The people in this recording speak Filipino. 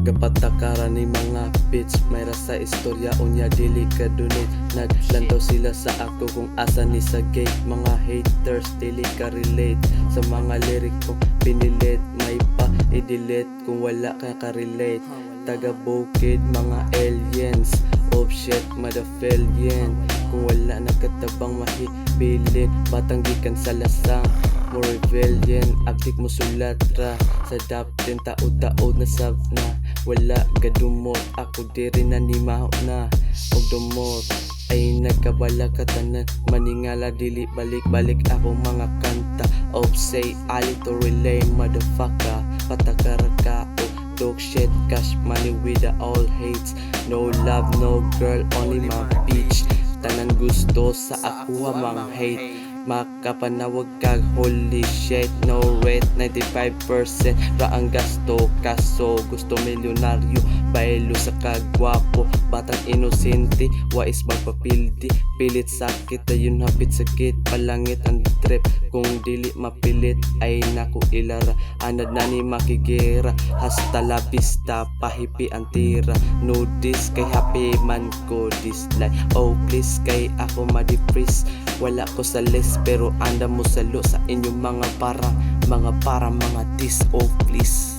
Kapatakaran ni mga bitch may rasa istorya unya dili ka dunit. Naglantaw sila sa ako kung asa ni sa gate. Mga haters dili ka relate sa mga lyric ko pinilit. May pa i-delete kung wala ka ka-relate. Taga bukid mga aliens, oh shit motherfucking. Kung wala nagkatabang mahibilin, batang gikan sa lasang mo rebellion. Aktik mo sulatra sa dapten taod-taod na sab na. Wala gadumot, ako diri na ni maho na. Og dumot ay nagkabala katanan, maningala dili balik-balik ako mga kanta. Of say ali to relay motherfucker, patakara ka o talk shit, cash money with the all hates. No love, no girl, only my bitch. Tanan gusto sa ako mang hate. Makapanawag kag holy shit. No rate, 95% ra ang gasto. Kaso gusto milyonaryo, bailo sa kagwapo. Batang inosente, wais magpapildi. Pilit sakit, ayun hapit sakit. Palangit ang trip, kung dili mapilit ay naku ilara. Anad na ni makigera, hasta la vista, pahipi ang tira. No dis kay happy man ko dislike. Oh please kay ako ma-depress. Wala ko sa list pero anda mo salo sa inyong mga para mga dis. Oh please.